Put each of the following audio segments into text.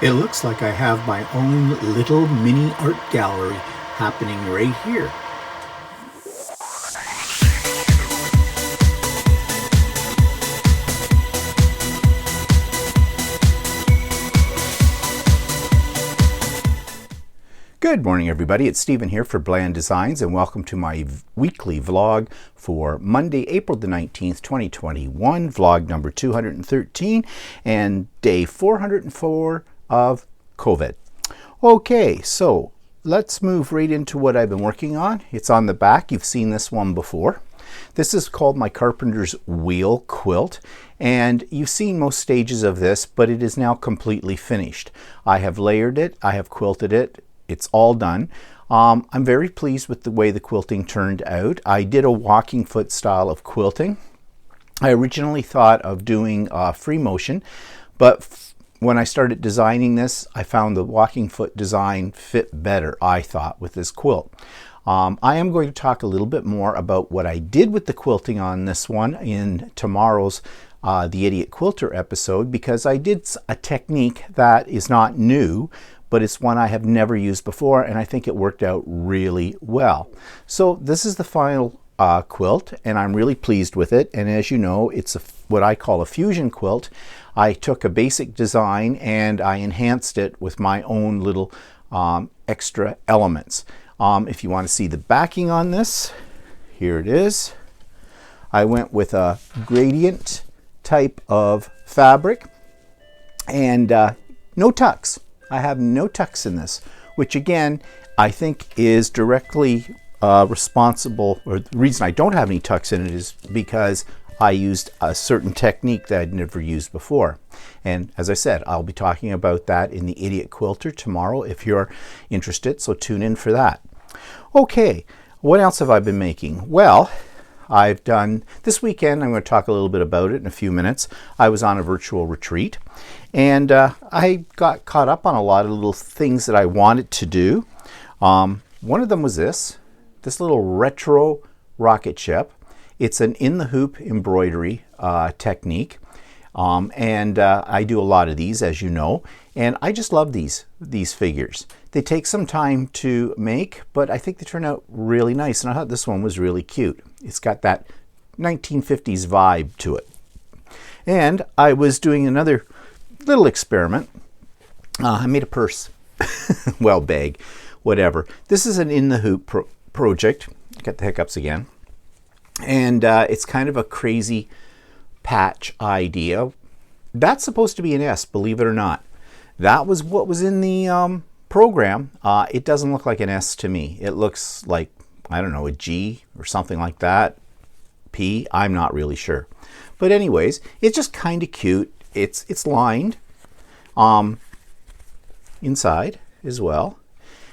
It looks like I have my own little mini art gallery happening right here. Good morning, everybody. It's Stephen here for Bland Designs, and welcome to my weekly vlog for Monday, April the 19th, 2021, vlog number 213 and day 404 of COVID. Okay, so let's move right into what I've been working on. It's on the back. You've seen this one before. This is called my Carpenter's wheel quilt, and you've seen most stages of this, but it is now completely finished. I have layered it, I have quilted it. It's all done. I'm very pleased with the way the quilting turned out. I did a walking foot style of quilting. I originally thought of doing free motion, but when I started designing this, I found the walking foot design fit better, I thought, with this quilt. I am going to talk a little bit more about what I did with the quilting on this one in tomorrow's the Idiot Quilter episode, because I did a technique that is not new, but it's one I have never used before, and I think it worked out really well. So this is the final quilt, and I'm really pleased with it. And as you know, it's what I call a fusion quilt. I took a basic design and I enhanced it with my own little extra elements. If you want to see the backing on this, here it is. I went with a gradient type of fabric and no tucks. I have no tucks in this, which again, I think is directly responsible, or the reason I don't have any tucks in it is because I used a certain technique that I'd never used before. And as I said, I'll be talking about that in the Idiot Quilter tomorrow if you're interested, so tune in for that. Okay, what else have I been making? Well, I've done this weekend, I'm going to talk a little bit about it in a few minutes. I was on a virtual retreat, and I got caught up on a lot of little things that I wanted to do. One of them was this little retro rocket ship. It's an in the hoop embroidery technique, and I do a lot of these, as you know, and I just love these figures. They take some time to make, but I think they turn out really nice, and I thought this one was really cute. It's got that 1950s vibe to it. And I was doing another little experiment. I made a purse, well, bag, whatever. This is an in the hoop project. Got the hiccups again. And it's kind of a crazy patch idea. That's supposed to be an S, believe it or not. That was what was in the program. It doesn't look like an S to me. It looks like, I don't know, a G or something like that. P, I'm not really sure. But anyways, it's just kind of cute. It's lined inside as well.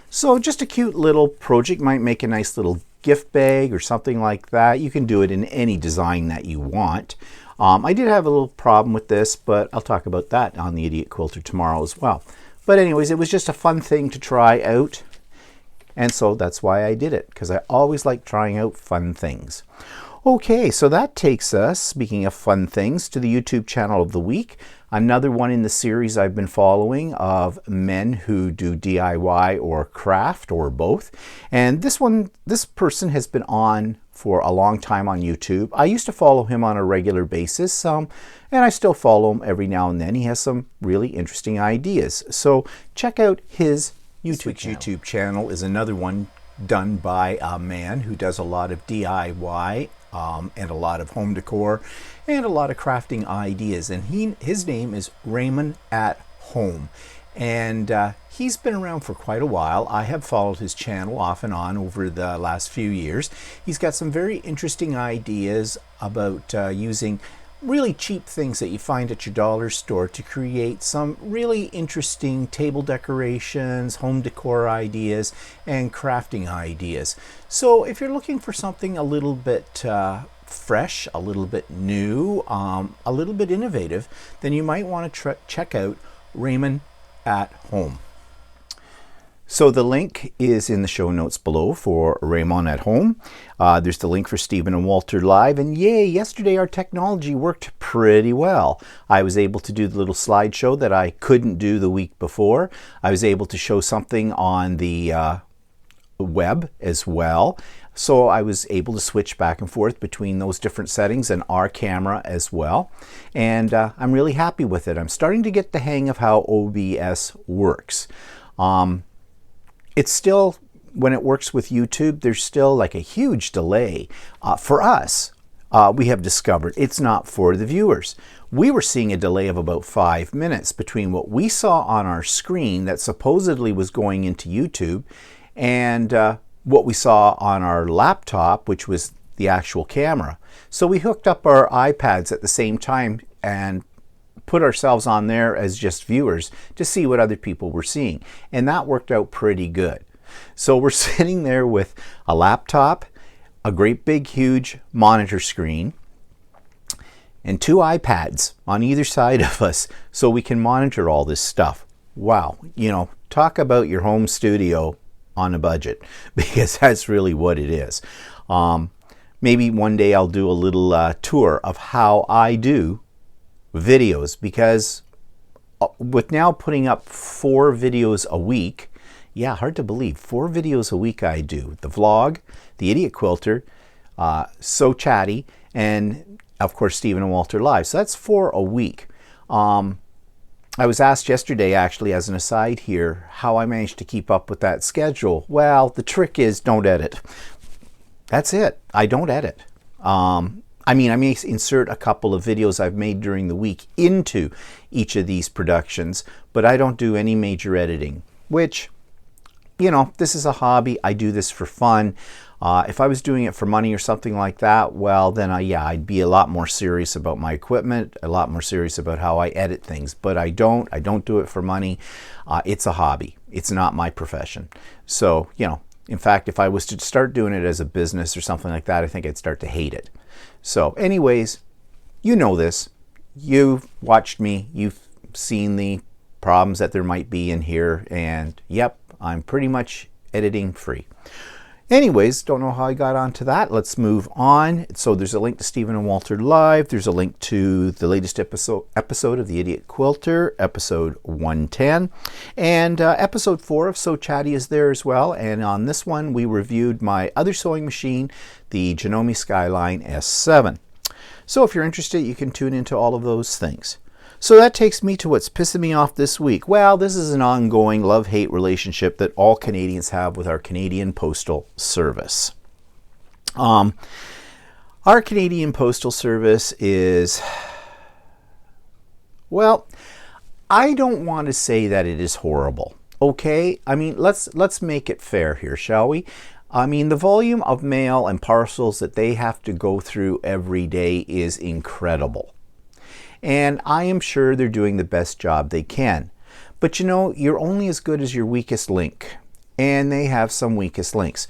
So just a cute little project. Might make a nice little gift bag or something like that. You can do it in any design that you want. I did have a little problem with this, but I'll talk about that on the Idiot Quilter tomorrow as well. But anyways, it was just a fun thing to try out. And so that's why I did it, because I always like trying out fun things. Okay, so that takes us, speaking of fun things, to the YouTube channel of the week. Another one in the series I've been following of men who do DIY or craft or both. And this person has been on for a long time on YouTube. I used to follow him on a regular basis, and I still follow him every now and then. He has some really interesting ideas. So check out his YouTube channel is another one done by a man who does a lot of DIY and a lot of home decor and a lot of crafting ideas. And his name is Ramon at Home. And he's been around for quite a while. I have followed his channel off and on over the last few years. He's got some very interesting ideas about using really cheap things that you find at your dollar store to create some really interesting table decorations, home decor ideas, and crafting ideas. So if you're looking for something a little bit fresh, a little bit new, a little bit innovative, then you might want to check out Ramon at Home. So the link is in the show notes below for Ramon at home. There's the link for Stephen and Walter live, and yay, yesterday our technology worked pretty well. I was able to do the little slideshow that I couldn't do the week before. I was able to show something on the web as well. So I was able to switch back and forth between those different settings and our camera as well. And I'm really happy with it. I'm starting to get the hang of how OBS works. It's still, when it works with YouTube, there's still like a huge delay. For us, we have discovered it's not for the viewers. We were seeing a delay of about 5 minutes between what we saw on our screen that supposedly was going into YouTube and what we saw on our laptop, which was the actual camera. So we hooked up our iPads at the same time and put ourselves on there as just viewers to see what other people were seeing. And that worked out pretty good. So we're sitting there with a laptop, a great big huge monitor screen, and 2 iPads on either side of us so we can monitor all this stuff. Wow, you know, talk about your home studio on a budget, because that's really what it is. Maybe one day I'll do a little tour of how I do videos, because with now putting up 4 videos a week, yeah, hard to believe, 4 videos a week I do. The vlog, the Idiot Quilter, So Chatty, and of course Stephen and Walter Live. So that's 4 a week. I was asked yesterday, actually, as an aside here, how I managed to keep up with that schedule. Well, the trick is don't edit. That's it. I don't edit. I mean, I may insert a couple of videos I've made during the week into each of these productions, but I don't do any major editing, which, you know, this is a hobby. I do this for fun. If I was doing it for money or something like that, well, then yeah, I'd be a lot more serious about my equipment, a lot more serious about how I edit things, but I don't do it for money. It's a hobby. It's not my profession. So, you know, in fact, if I was to start doing it as a business or something like that, I think I'd start to hate it. So anyways, you know this. You've watched me. You've seen the problems that there might be in here. And yep, I'm pretty much editing free. Anyways, don't know how I got onto that. Let's move on. So there's a link to Stephen and Walter Live. There's a link to the latest episode of the Idiot Quilter, episode 110. And episode 4 of So Chatty is there as well. And on this one, we reviewed my other sewing machine, the Janome Skyline S7. So if you're interested, you can tune into all of those things. So that takes me to what's pissing me off this week. Well, this is an ongoing love-hate relationship that all Canadians have with our Canadian Postal Service. Our Canadian Postal Service is, well, I don't want to say that it is horrible. Okay? I mean, let's make it fair here, shall we? I mean, the volume of mail and parcels that they have to go through every day is incredible. And I am sure they're doing the best job they can. But you know, you're only as good as your weakest link. And they have some weakest links.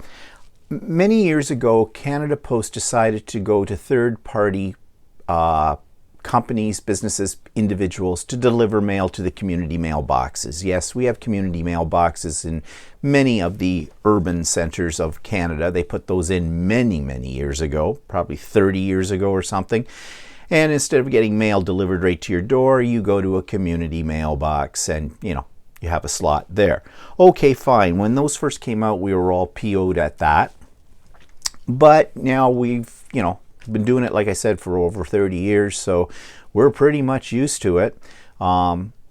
Many years ago, Canada Post decided to go to third-party companies, businesses, individuals to deliver mail to the community mailboxes. Yes, we have community mailboxes in many of the urban centers of Canada. They put those in many, many years ago, probably 30 years ago or something. And instead of getting mail delivered right to your door, you go to a community mailbox and, you know, you have a slot there. Okay, fine. When those first came out, we were all PO'd at that. But now we've, you know, been doing it, like I said, for over 30 years, so we're pretty much used to it.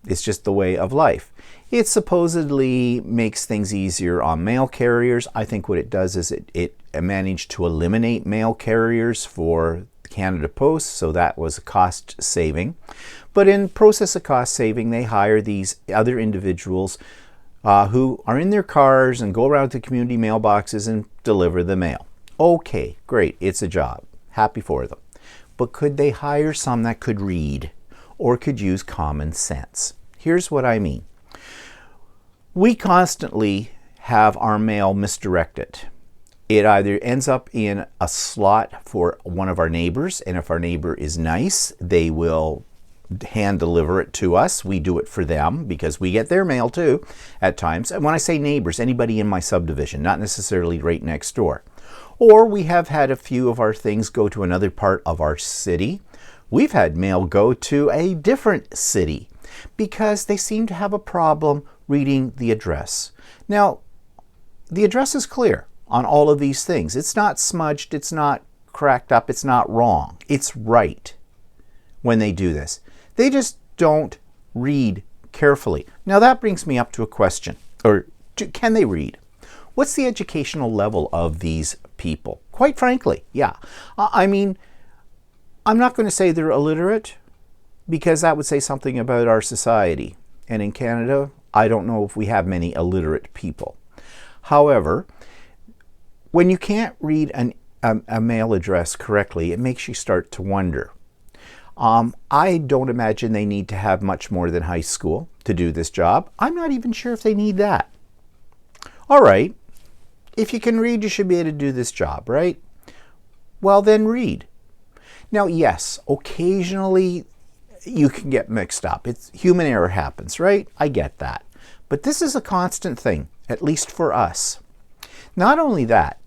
It's just the way of life. It supposedly makes things easier on mail carriers. I think what it does is it managed to eliminate mail carriers for Canada Post, so that was a cost saving. But in process of cost saving, they hire these other individuals who are in their cars and go around to community mailboxes and deliver the mail. Okay, great, it's a job. Happy for them. But could they hire some that could read or could use common sense? Here's what I mean. We constantly have our mail misdirected. It either ends up in a slot for one of our neighbors, and if our neighbor is nice, they will hand deliver it to us. We do it for them because we get their mail too at times. And when I say neighbors, anybody in my subdivision, not necessarily right next door. Or we have had a few of our things go to another part of our city. We've had mail go to a different city because they seem to have a problem reading the address. Now, the address is clear on all of these things. It's not smudged, it's not cracked up, it's not wrong. It's right when they do this. They just don't read carefully. Now that brings me up to a question, or can they read? What's the educational level of these people? Quite frankly, yeah. I mean, I'm not going to say they're illiterate because that would say something about our society. And in Canada, I don't know if we have many illiterate people. However, when you can't read a mail address correctly, it makes you start to wonder. I don't imagine they need to have much more than high school to do this job. I'm not even sure if they need that. All right, if you can read, you should be able to do this job, right? Well, then read. Now, yes, occasionally you can get mixed up. Human error happens, right? I get that. But this is a constant thing, at least for us. Not only that,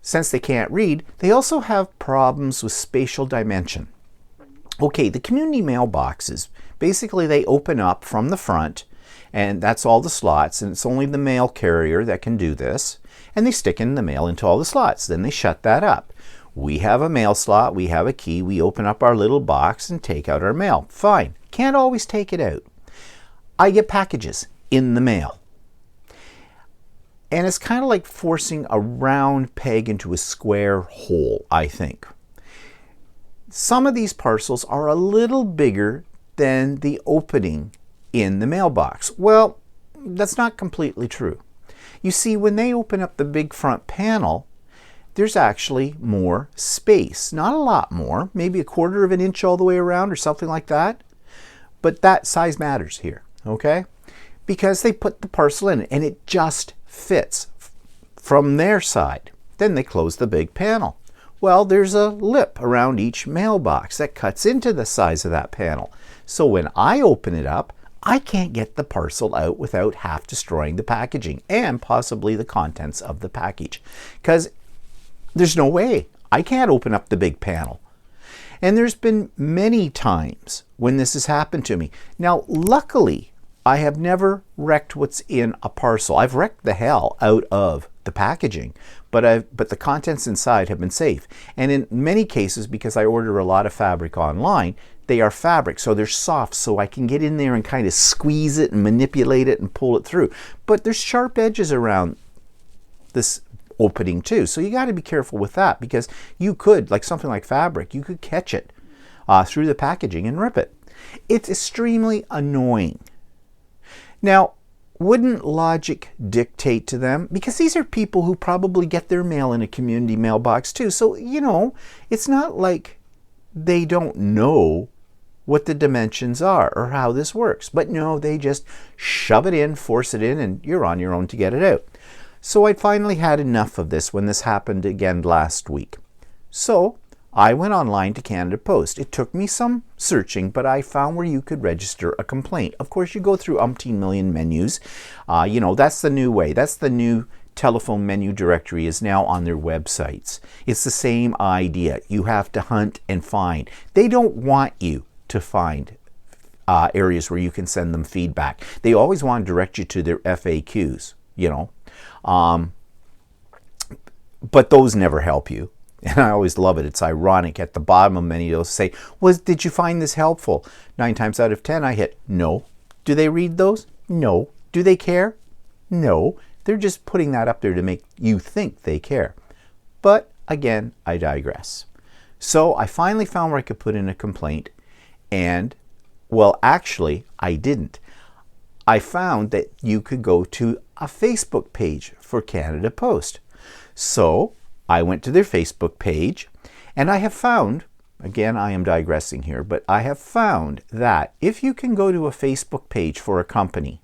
since they can't read, they also have problems with spatial dimension. Okay, the community mailboxes, basically they open up from the front, and that's all the slots, and it's only the mail carrier that can do this, and they stick in the mail into all the slots. Then they shut that up. We have a mail slot, we have a key, we open up our little box and take out our mail. Fine. Can't always take it out. I get packages in the mail. And it's kind of like forcing a round peg into a square hole, I think. Some of these parcels are a little bigger than the opening in the mailbox. Well, that's not completely true. You see, when they open up the big front panel, there's actually more space. Not a lot more, maybe a quarter of an inch all the way around or something like that. But that size matters here, okay? Because they put the parcel in and it just fits from their side. Then they close the big panel. Well, there's a lip around each mailbox that cuts into the size of that panel. So when I open it up, I can't get the parcel out without half destroying the packaging and possibly the contents of the package. Because there's no way. I can't open up the big panel. And there's been many times when this has happened to me. Now, luckily, I have never wrecked what's in a parcel. I've wrecked the hell out of the packaging, but the contents inside have been safe. And in many cases, because I order a lot of fabric online, they are fabric, so they're soft, so I can get in there and kind of squeeze it and manipulate it and pull it through. But there's sharp edges around this opening too, so you got to be careful with that, because you could, like something like fabric, you could catch it through the packaging and rip it. It's extremely annoying. Now, wouldn't logic dictate to them? Because these are people who probably get their mail in a community mailbox too. So, you know, it's not like they don't know what the dimensions are or how this works. But no, they just shove it in, force it in, and you're on your own to get it out. So I finally had enough of this when this happened again last week. So I went online to Canada Post. It took me some searching, but I found where you could register a complaint. Of course, you go through umpteen million menus. You know, that's the new way. That's the new telephone menu directory is now on their websites. It's the same idea. You have to hunt and find. They don't want you to find areas where you can send them feedback. They always want to direct you to their FAQs, you know. But those never help you. And I always love it. It's ironic. At the bottom of many, they'll say, did you find this helpful? 9 times out of 10, I hit no. Do they read those? No. Do they care? No. They're just putting that up there to make you think they care. But again, I digress. So I finally found where I could put in a complaint. And, well, actually, I didn't. I found that you could go to a Facebook page for Canada Post. So I went to their Facebook page, and I have found, again, I am digressing here, but I have found that if you can go to a Facebook page for a company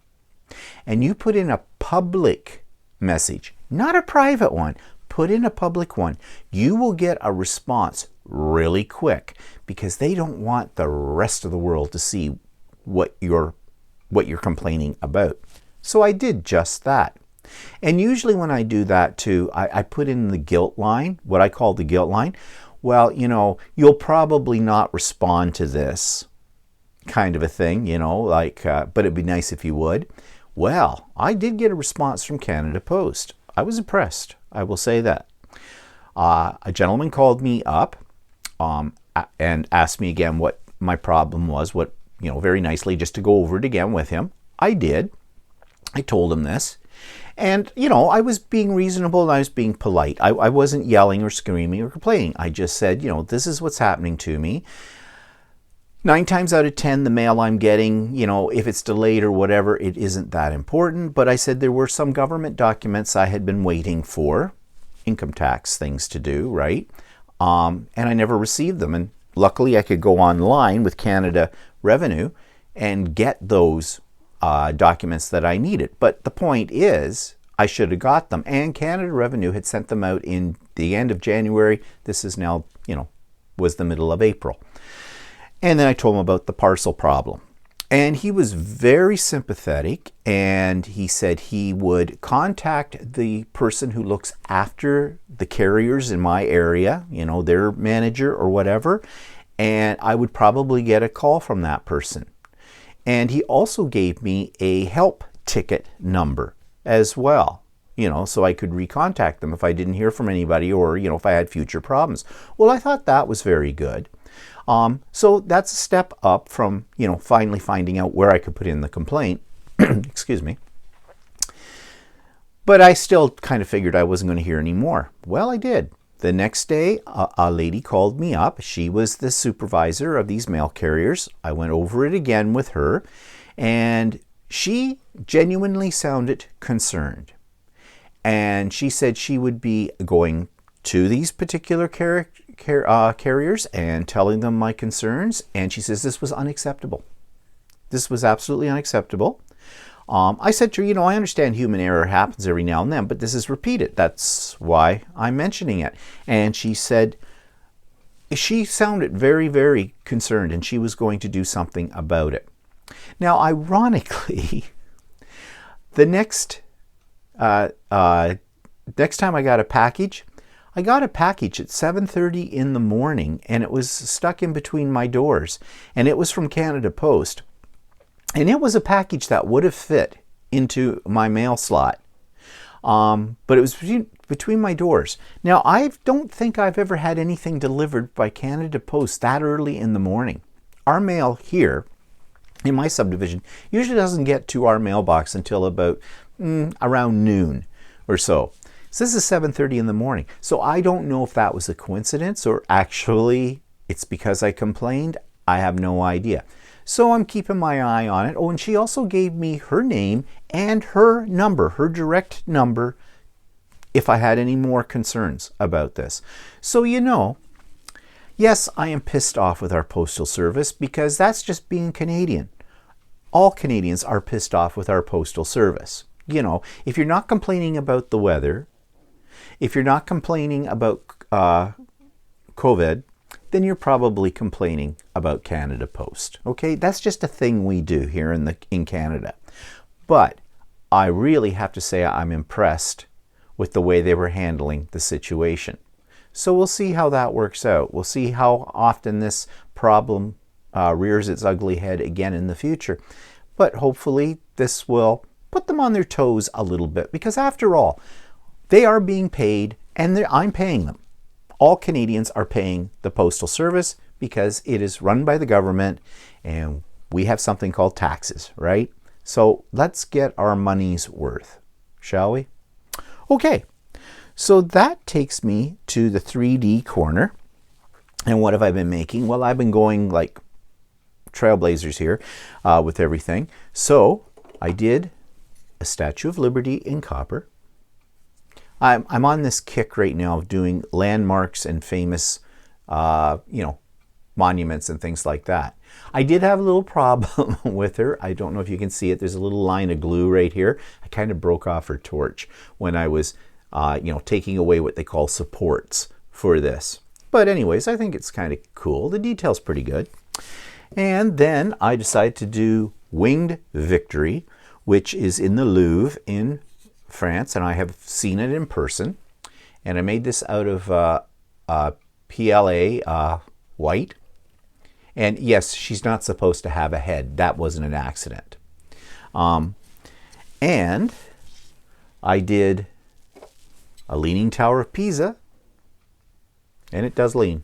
and you put in a public message, not a private one, put in a public one, you will get a response really quick because they don't want the rest of the world to see what you're complaining about. So I did just that. And usually when I do that too, I put in the guilt line, what I call the guilt line. Well, you know, you'll probably not respond to this kind of a thing, you know, like, but it'd be nice if you would. Well, I did get a response from Canada Post. I was impressed, I will say that. A gentleman called me up and asked me again what my problem was, what, you know, very nicely, just to go over it again with him. I did. I told him this. And, you know, I was being reasonable and I was being polite. I wasn't yelling or screaming or complaining. I just said, you know, this is what's happening to me. 9 times out of 10, the mail I'm getting, you know, if it's delayed or whatever, it isn't that important. But I said there were some government documents I had been waiting for, income tax things to do, right? And I never received them. And luckily, I could go online with Canada Revenue and get those documents that I needed. But the point is, I should have got them. And Canada Revenue had sent them out in the end of January. This is now, you know, was the middle of April. And then I told him about the parcel problem. And he was very sympathetic, and he said he would contact the person who looks after the carriers in my area, you know, their manager or whatever, and I would probably get a call from that person. And he also gave me a help ticket number as well, you know, so I could recontact them if I didn't hear from anybody or, you know, if I had future problems. Well, I thought that was very good. So that's a step up from, you know, finally finding out where I could put in the complaint. Excuse me. But I still kind of figured I wasn't going to hear any more. Well, I did. The next day, a lady called me up. She was the supervisor of these mail carriers. I went over it again with her, and she genuinely sounded concerned. And she said she would be going to these particular carriers and telling them my concerns. And she says this was unacceptable. This was absolutely unacceptable. I said to her, you know, I understand human error happens every now and then, but this is repeated. That's why I'm mentioning it. And she said, she sounded very, very concerned and she was going to do something about it. Now, ironically, the next time I got a package at 7:30 in the morning, and it was stuck in between my doors, and it was from Canada Post. And it was a package that would have fit into my mail slot, but it was between my doors. Now, I don't think I've ever had anything delivered by Canada Post that early in the morning. Our mail here in my subdivision usually doesn't get to our mailbox until about around noon or so. So this is 7:30 in the morning. So I don't know if that was a coincidence or actually it's because I complained. I have no idea. So I'm keeping my eye on it. Oh, and she also gave me her name and her number, her direct number, if I had any more concerns about this. So, you know, yes, I am pissed off with our postal service because that's just being Canadian. All Canadians are pissed off with our postal service. You know, if you're not complaining about the weather, if you're not complaining about COVID, then you're probably complaining about Canada Post. Okay, that's just a thing we do here in Canada. But I really have to say I'm impressed with the way they were handling the situation. So we'll see how that works out. We'll see how often this problem rears its ugly head again in the future. But hopefully this will put them on their toes a little bit, because after all, they are being paid and I'm paying them. All Canadians are paying the Postal Service because it is run by the government and we have something called taxes, right? So let's get our money's worth, shall we? Okay, so that takes me to the 3D corner. And what have I been making? Well, I've been going like trailblazers here with everything. So I did a Statue of Liberty in copper. I'm on this kick right now of doing landmarks and famous, you know, monuments and things like that. I did have a little problem with her. I don't know if you can see it. There's a little line of glue right here. I kind of broke off her torch when I was taking away what they call supports for this. But anyways, I think it's kind of cool. The detail's pretty good. And then I decided to do Winged Victory, which is in the Louvre in France, and I have seen it in person. And I made this out of PLA white. And yes, she's not supposed to have a head. That wasn't an accident. And I did a Leaning Tower of Pisa, and it does lean.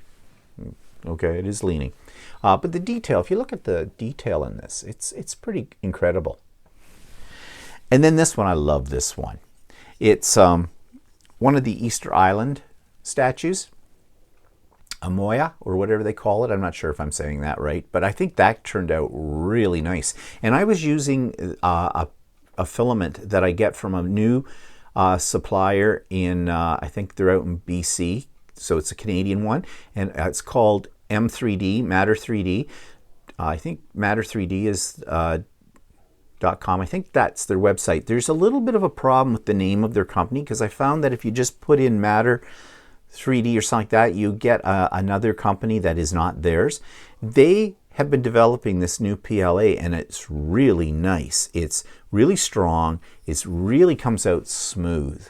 Okay, it is leaning. But the detail, if you look at the detail in this, it's pretty incredible. And then this one, I love this one. It's one of the Easter Island statues, Amoya, or whatever they call it. I'm not sure if I'm saying that right, but I think that turned out really nice. And I was using a filament that I get from a new supplier in, I think they're out in BC, so it's a Canadian one, and it's called M3D, Matter 3D. I think Matter 3D is .com. I think that's their website. There's a little bit of a problem with the name of their company, because I found that if you just put in Matter 3D or something like that, you get another company that is not theirs. They have been developing this new PLA, and it's really nice. It's really strong. It really comes out smooth.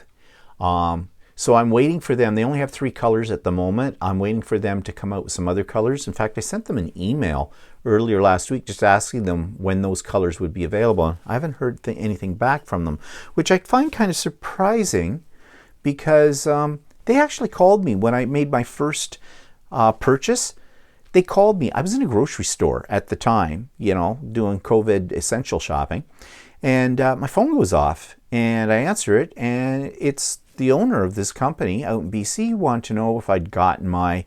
So I'm waiting for them. They only have 3 colors at the moment. I'm waiting for them to come out with some other colors. In fact, I sent them an email earlier last week just asking them when those colors would be available. I haven't heard anything back from them, which I find kind of surprising, because they actually called me when I made my first purchase. They called me. I was in a grocery store at the time, doing COVID essential shopping, and my phone goes off, and I answer it, and it's the owner of this company out in BC. Wanted to know if I'd gotten my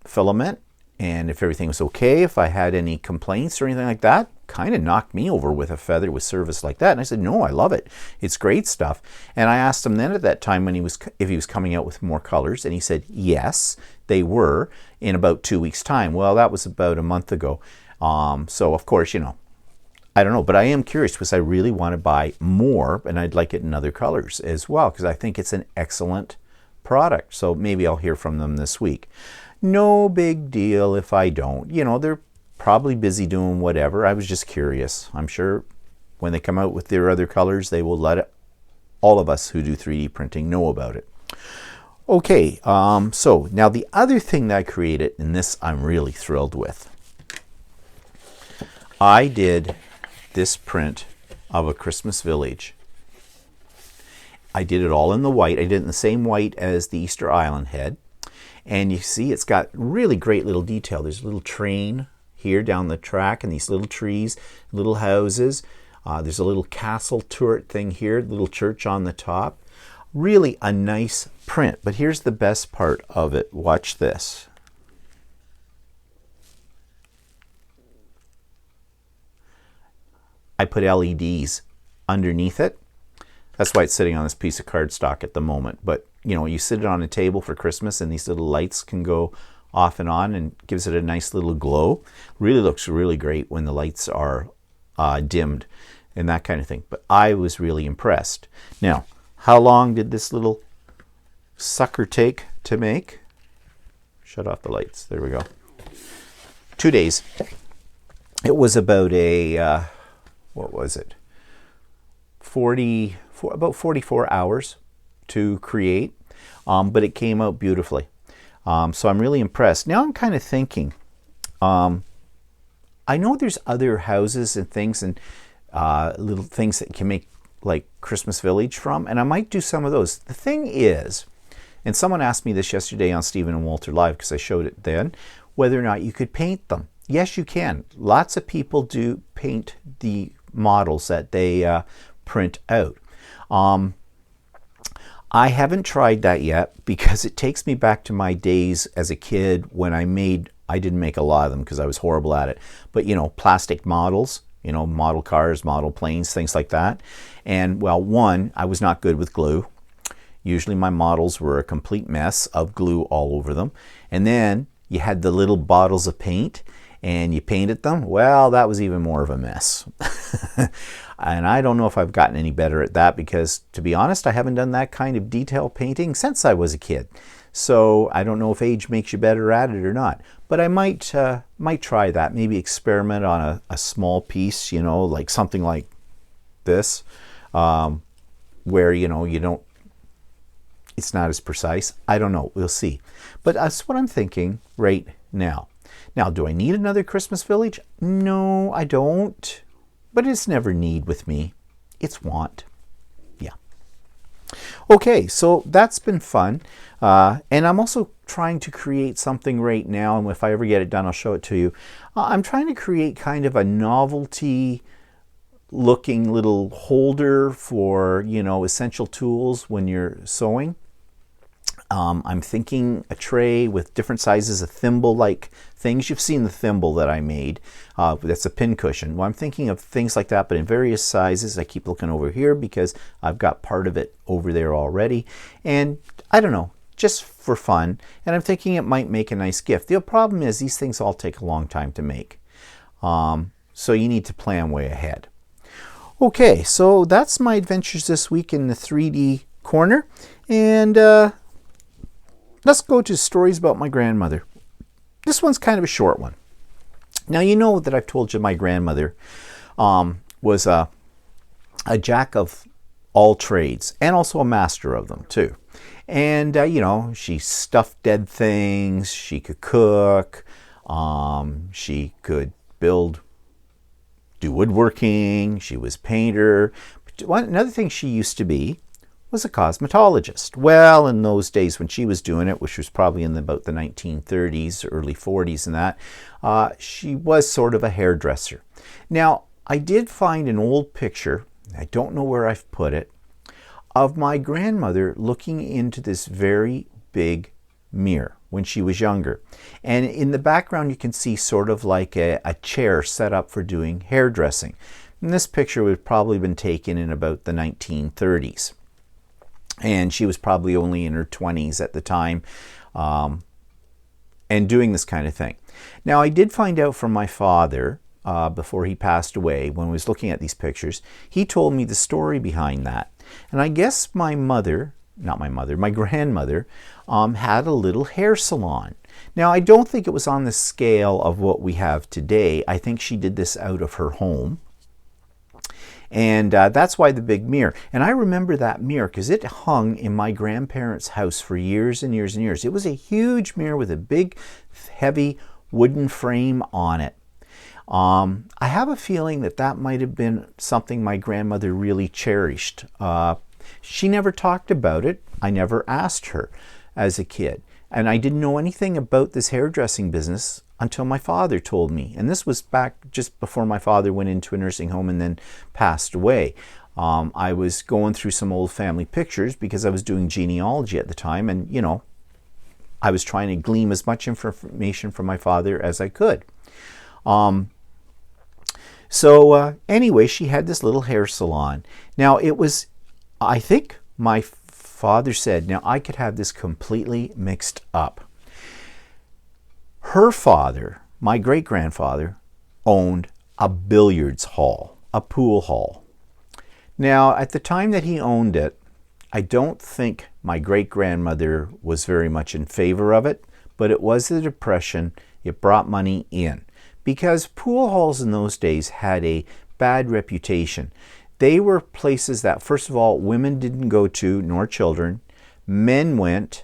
filament and if everything was okay, if I had any complaints or anything like that. Kind of knocked me over with a feather with service like that. And I said, no, I love it. It's great stuff. And I asked him then at that time if he was coming out with more colors, and he said yes, they were, in about 2 weeks' time. Well, that was about a month ago. So of course, I don't know, but I am curious, because I really want to buy more, and I'd like it in other colors as well, because I think it's an excellent product. So maybe I'll hear from them this week. No big deal if I don't. They're probably busy doing whatever. I was just curious. I'm sure when they come out with their other colors, they will let all of us who do 3D printing know about it. Okay, so now the other thing that I created, and this I'm really thrilled with, I did this print of a Christmas village. I did it all in the white. I did it in the same white as the Easter Island head. And you see it's got really great little detail. There's a little train here down the track, and these little trees, little houses. There's a little castle turret thing here, little church on the top. Really a nice print. But here's the best part of it. Watch this. I put LEDs underneath it. That's why it's sitting on this piece of cardstock at the moment. But you sit it on a table for Christmas, and these little lights can go off and on, and gives it a nice little glow. Really looks really great when the lights are dimmed and that kind of thing. But I was really impressed. Now, how long did this little sucker take to make? Shut off the lights. There we go. 2 days. It was about a what was it? About 44 hours to create, but it came out beautifully. So I'm really impressed. Now I'm kind of thinking, I know there's other houses and things and little things that you can make like Christmas Village from, and I might do some of those. The thing is, and someone asked me this yesterday on Stephen and Walter Live, because I showed it then, whether or not you could paint them. Yes, you can. Lots of people do paint the models that they print out. I haven't tried that yet, because it takes me back to my days as a kid when I didn't make a lot of them because I was horrible at it, but plastic models, model cars, model planes, things like that. And well, one, I was not good with glue. Usually my models were a complete mess of glue all over them. And then you had the little bottles of paint, and you painted them, well, that was even more of a mess. And I don't know if I've gotten any better at that because, to be honest, I haven't done that kind of detail painting since I was a kid. So I don't know if age makes you better at it or not. But I might try that. Maybe experiment on a small piece, you know, like something like this, where, you know, it's not as precise. I don't know. We'll see. But that's what I'm thinking right now. Now, do I need another Christmas village? No, I don't. But it's never need with me. It's want. Yeah. Okay, so that's been fun. And I'm also trying to create something right now. And if I ever get it done, I'll show it to you. I'm trying to create kind of a novelty looking little holder for, you know, essential tools when you're sewing. I'm thinking a tray with different sizes of thimble-like things. You've seen the thimble that I made. That's a pin cushion. Well, I'm thinking of things like that, but in various sizes. I keep looking over here because I've got part of it over there already. And I don't know, just for fun. And I'm thinking it might make a nice gift. The problem is these things all take a long time to make. So you need to plan way ahead. Okay, so that's my adventures this week in the 3D corner. And let's go to stories about my grandmother. This one's kind of a short one. Now, you know that I've told you my grandmother was a jack of all trades and also a master of them too. And, you know, she stuffed dead things, she could cook, she could do woodworking, she was a painter. But another thing she used to be was a cosmetologist. Well, in those days when she was doing it, which was probably in about the 1930s, early 40s and that, she was sort of a hairdresser. Now, I did find an old picture, I don't know where I've put it, of my grandmother looking into this very big mirror when she was younger. And in the background you can see sort of like a chair set up for doing hairdressing. And this picture would have probably been taken in about the 1930s. And she was probably only in her 20s at the time, and doing this kind of thing. Now, I did find out from my father, before he passed away, when I was looking at these pictures, he told me the story behind that. And I guess my grandmother, had a little hair salon. Now, I don't think it was on the scale of what we have today. I think she did this out of her home. And that's why the big mirror. And I remember that mirror because it hung in my grandparents' house for years and years and years. It was a huge mirror with a big, heavy wooden frame on it. I have a feeling that might have been something my grandmother really cherished. She never talked about it. I never asked her as a kid. And I didn't know anything about this hairdressing business until my father told me. And this was back just before my father went into a nursing home and then passed away. I was going through some old family pictures because I was doing genealogy at the time. And, you know, I was trying to glean as much information from my father as I could. Anyway, she had this little hair salon. Now, it was, I think my father said, now I could have this completely mixed up. Her father, my great-grandfather, owned a billiards hall, a pool hall. Now, at the time that he owned it, I don't think my great-grandmother was very much in favor of it, but it was the Depression. It brought money in because pool halls in those days had a bad reputation. They were places that, first of all, women didn't go to, nor children. Men went,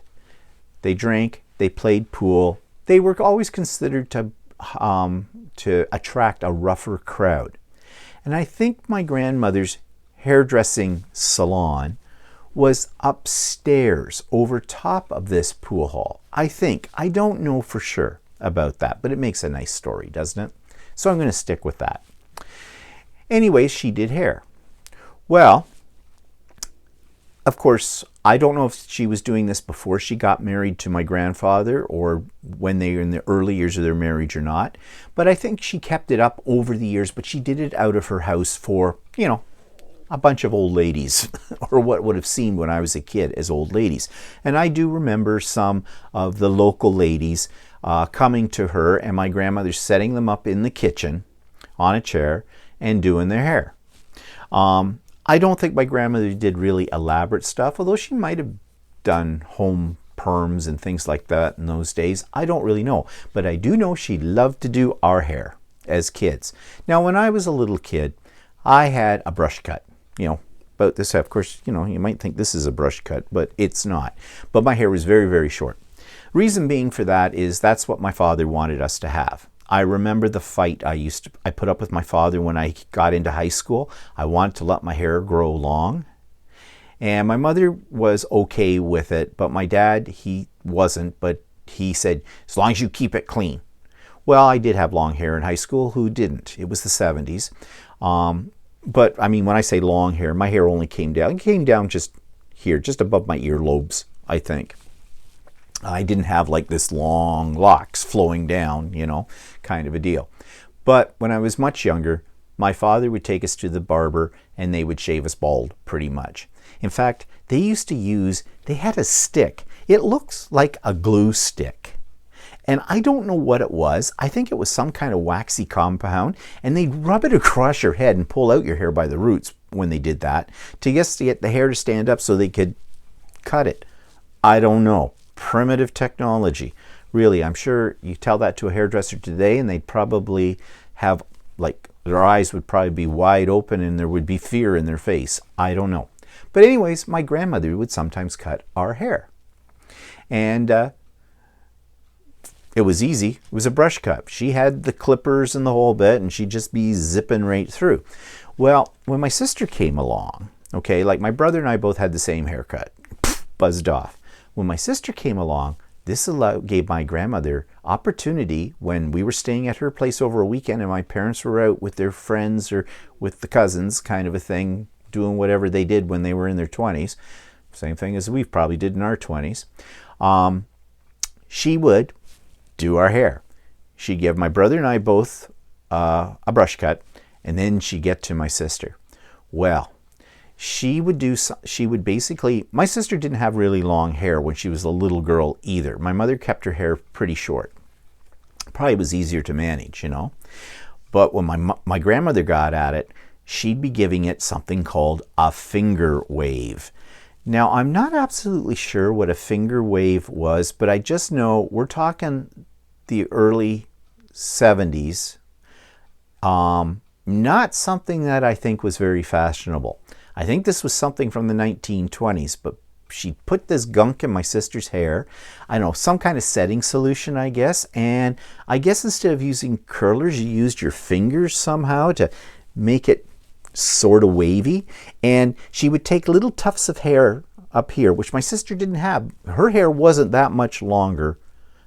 they drank, they played pool. They were always considered to attract a rougher crowd. And I think my grandmother's hairdressing salon was upstairs over top of this pool hall. I think. I don't know for sure about that, but it makes a nice story, doesn't it? So I'm going to stick with that. Anyways, she did hair. Well, of course, I don't know if she was doing this before she got married to my grandfather or when they were in the early years of their marriage or not. But I think she kept it up over the years, but she did it out of her house for, you know, a bunch of old ladies, or what would have seemed when I was a kid as old ladies. And I do remember some of the local ladies coming to her and my grandmother setting them up in the kitchen on a chair and doing their hair. I don't think my grandmother did really elaborate stuff, although she might have done home perms and things like that in those days. I don't really know, but I do know she loved to do our hair as kids. Now, when I was a little kid, I had a brush cut, about this. Of course, you might think this is a brush cut, but it's not. But my hair was very, very short. Reason being for that is that's what my father wanted us to have. I remember the fight I put up with my father when I got into high school. I wanted to let my hair grow long. And my mother was okay with it, but my dad, he wasn't, but he said, as long as you keep it clean. Well, I did have long hair in high school. Who didn't? It was the 70s. But I mean, when I say long hair, my hair only came down. It came down just here, just above my earlobes, I think. I didn't have like this long locks flowing down, kind of a deal. But when I was much younger, my father would take us to the barber and they would shave us bald pretty much. In fact, they had a stick. It looks like a glue stick. And I don't know what it was. I think it was some kind of waxy compound. And they'd rub it across your head and pull out your hair by the roots when they did that to get the hair to stand up so they could cut it. I don't know. Primitive technology. Really, I'm sure you tell that to a hairdresser today and they'd probably have, their eyes would probably be wide open and there would be fear in their face. I don't know. But anyways, my grandmother would sometimes cut our hair. And it was easy. It was a brush cut. She had the clippers and the whole bit, and she'd just be zipping right through. Well, when my sister came along, my brother and I both had the same haircut. Buzzed off. When my sister came along, this gave my grandmother opportunity when we were staying at her place over a weekend and my parents were out with their friends or with the cousins, kind of a thing, doing whatever they did when they were in their 20s. Same thing as we probably did in our 20s. She would do our hair. She'd give my brother and I both a brush cut, and then she'd get to my sister. Well, my sister didn't have really long hair when she was a little girl either. My mother kept her hair pretty short. Probably was easier to manage, But when my grandmother got at it, she'd be giving it something called a finger wave. Now, I'm not absolutely sure what a finger wave was, but I just know we're talking the early 70s. Not something that I think was very fashionable. I think this was something from the 1920s, but she put this gunk in my sister's hair. I don't know, some kind of setting solution, I guess. And I guess instead of using curlers, you used your fingers somehow to make it sort of wavy. And she would take little tufts of hair up here, which my sister didn't have. Her hair wasn't that much longer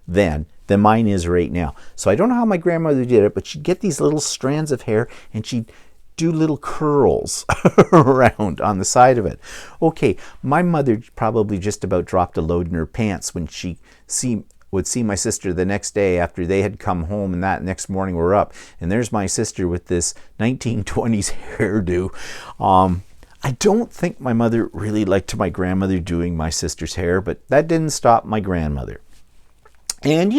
then than mine is right now. So I don't know how my grandmother did it, but she'd get these little strands of hair and she'd do little curls around on the side of it. Okay, my mother probably just about dropped a load in her pants when she would see my sister the next day after they had come home, and that next morning we're up and there's my sister with this 1920s hairdo. I don't think my mother really liked my grandmother doing my sister's hair, but that didn't stop my grandmother. And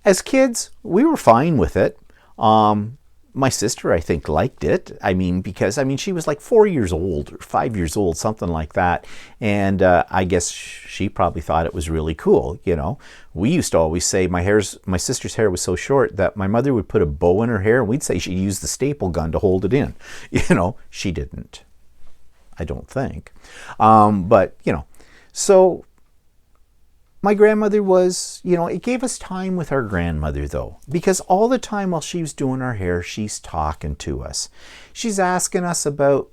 as kids we were fine with it. My sister, I think, liked it. Because she was like 4 years old or 5 years old, something like that. And I guess she probably thought it was really cool. We used to always say my sister's hair was so short that my mother would put a bow in her hair and we'd say she used the staple gun to hold it in. She didn't. I don't think. So my grandmother was, it gave us time with our grandmother though, because all the time while she was doing our hair, she's talking to us. She's asking us about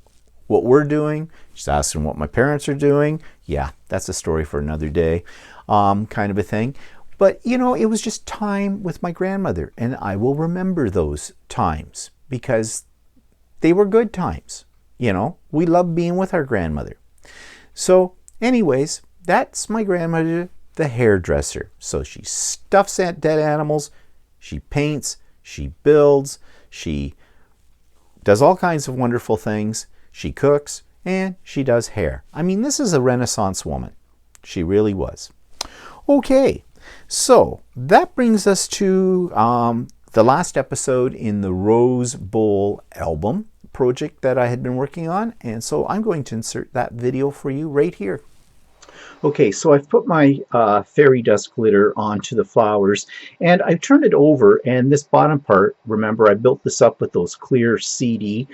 what we're doing. She's asking what my parents are doing. Yeah, that's a story for another day, kind of a thing. But, it was just time with my grandmother, and I will remember those times because they were good times. We loved being with our grandmother. So anyways, that's my grandmother, the hairdresser. So she stuffs dead animals, she paints, she builds, she does all kinds of wonderful things. she cooks, and she does hair. I mean, this is a Renaissance woman. She really was. Okay, so that brings us to the last episode in the Rose Bowl album project that I had been working on, and so I'm going to insert that video for you right here. Okay, so I've put my fairy dust glitter onto the flowers, and I've turned it over, and this bottom part, remember I built this up with those clear CD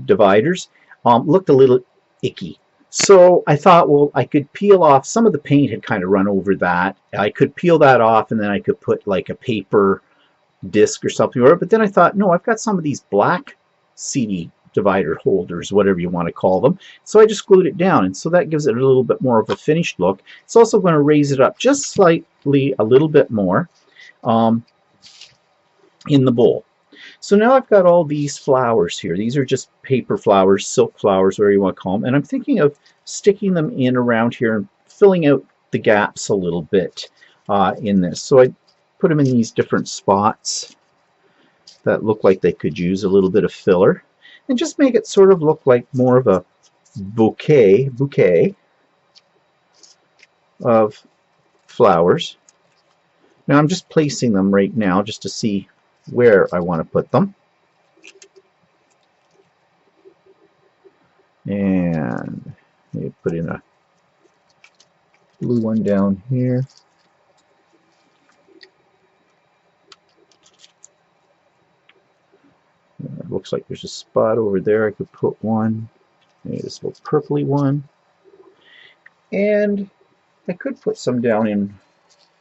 dividers, looked a little icky. So I thought, well, I could peel off, some of the paint had kind of run over that. I could peel that off, and then I could put like a paper disc or something over it. But then I thought, no, I've got some of these black CD divider holders, whatever you want to call them. So I just glued it down, and so that gives it a little bit more of a finished look. It's also going to raise it up just slightly, a little bit more in the bowl. So now I've got all these flowers here. These are just paper flowers, silk flowers, whatever you want to call them. And I'm thinking of sticking them in around here and filling out the gaps a little bit in this. So I put them in these different spots that look like they could use a little bit of filler. And just make it sort of look like more of a bouquet of flowers. Now I'm just placing them right now just to see where I want to put them. And maybe put in a blue one down here. It looks like there's a spot over there I could put one. Maybe this little purpley one. And I could put some down in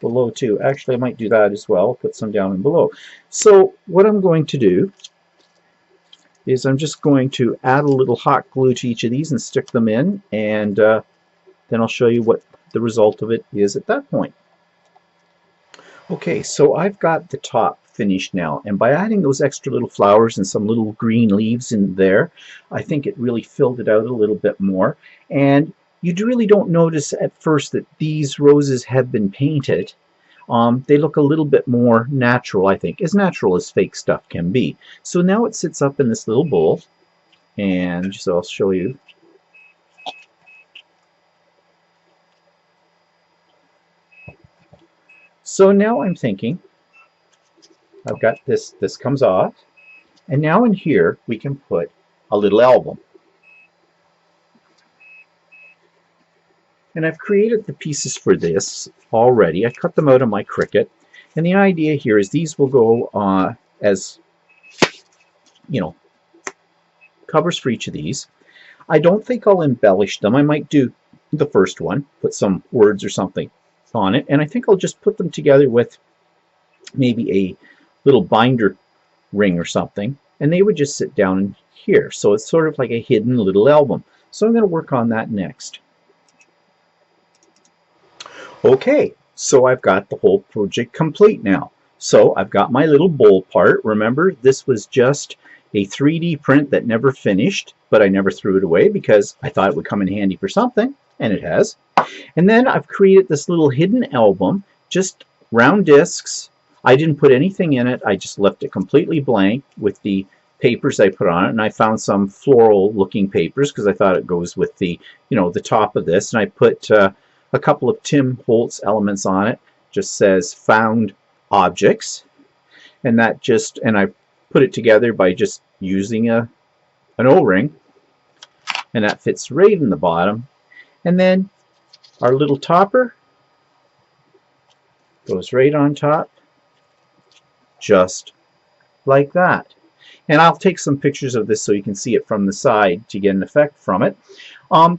below too. Actually, I might do that as well. Put some down in below. So what I'm going to do is I'm just going to add a little hot glue to each of these and stick them in, and then I'll show you what the result of it is at that point. Okay, so I've got the top finished now, and by adding those extra little flowers and some little green leaves in there, I think it really filled it out a little bit more. And you really don't notice at first that these roses have been painted. They look a little bit more natural, I think, as natural as fake stuff can be. So now it sits up in this little bowl, and so I'll show you. So now I'm thinking, I've got this comes off, and now in here we can put a little album. And I've created the pieces for this already. I cut them out of my Cricut, and the idea here is these will go as, you know, covers for each of these. I don't think I'll embellish them. I might do the first one, put some words or something on it, and I think I'll just put them together with maybe a little binder ring or something, and they would just sit down in here. So it's sort of like a hidden little album. So I'm going to work on that next. Okay, so I've got the whole project complete now. So I've got my little bowl part. Remember, this was just a 3D print that never finished, but I never threw it away because I thought it would come in handy for something, and it has. And then I've created this little hidden album, just round discs. I didn't put anything in it. I just left it completely blank with the papers I put on it, and I found some floral looking papers because I thought it goes with the, you know, the top of this, and I put a couple of Tim Holtz elements on it. Just says found objects, and that just, and I put it together by just using an O-ring, and that fits right in the bottom. And then our little topper goes right on top, just like that. And I'll take some pictures of this so you can see it from the side to get an effect from it.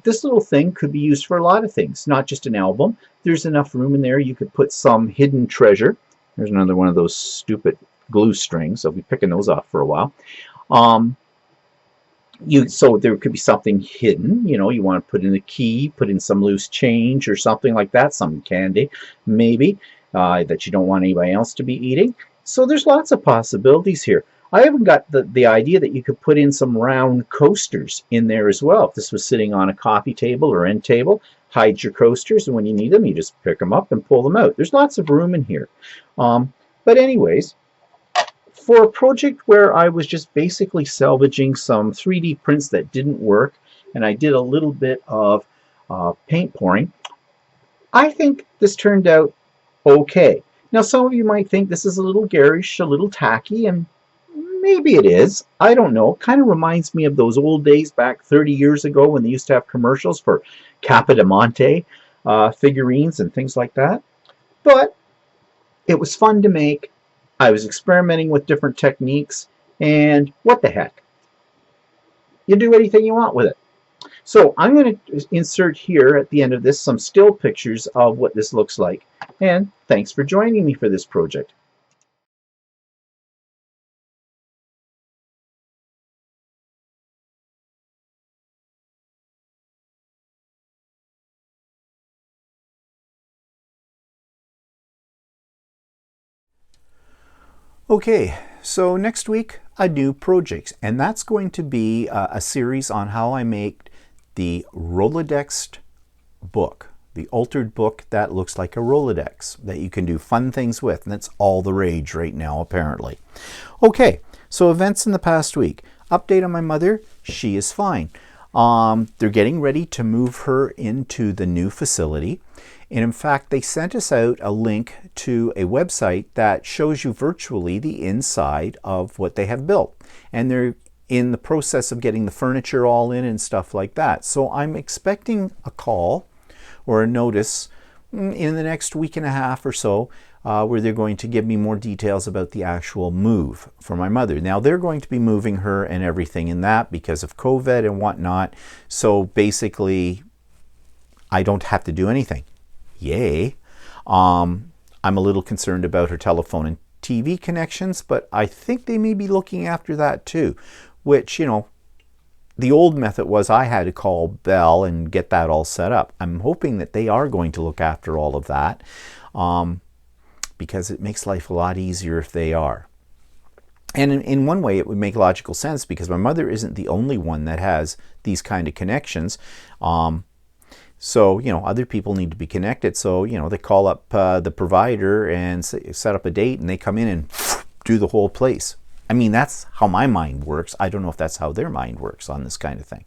This little thing could be used for a lot of things, not just an album. There's enough room in there. You could put some hidden treasure. There's another one of those stupid glue strings. I'll be picking those off for a while. So there could be something hidden. You know, you want to put in a key, put in some loose change or something like that, some candy, maybe, that you don't want anybody else to be eating. So there's lots of possibilities here. I even got the idea that you could put in some round coasters in there as well. If this was sitting on a coffee table or end table, hide your coasters, and when you need them, you just pick them up and pull them out. There's lots of room in here. But anyways, for a project where I was just basically salvaging some 3D prints that didn't work, and I did a little bit of paint pouring, I think this turned out okay. Now, some of you might think this is a little garish, a little tacky, and maybe it is. I don't know. Kind of reminds me of those old days back 30 years ago when they used to have commercials for Capa de Monte figurines and things like that. But it was fun to make. I was experimenting with different techniques, and what the heck? You do anything you want with it. So I'm going to insert here at the end of this some still pictures of what this looks like. And thanks for joining me for this project. Okay, so next week, a new project, and that's going to be a series on how I make the Rolodexed book, the altered book that looks like a Rolodex that you can do fun things with, and that's all the rage right now, apparently. Okay, so events in the past week. Update on my mother, she is fine. They're getting ready to move her into the new facility. And in fact, they sent us out a link to a website that shows you virtually the inside of what they have built. And they're in the process of getting the furniture all in and stuff like that. So I'm expecting a call or a notice in the next week and a half or so where they're going to give me more details about the actual move for my mother. Now, they're going to be moving her and everything in that because of COVID and whatnot. So basically, I don't have to do anything. Yay. I'm a little concerned about her telephone and TV connections, but I think they may be looking after that too, which, you know, the old method was I had to call Bell and get that all set up. I'm hoping that they are going to look after all of that because it makes life a lot easier if they are. And in one way, it would make logical sense because my mother isn't the only one that has these kind of connections. So, you know, other people need to be connected. So, you know, they call up the provider and set up a date and they come in and do the whole place. I mean, that's how my mind works. I don't know if that's how their mind works on this kind of thing.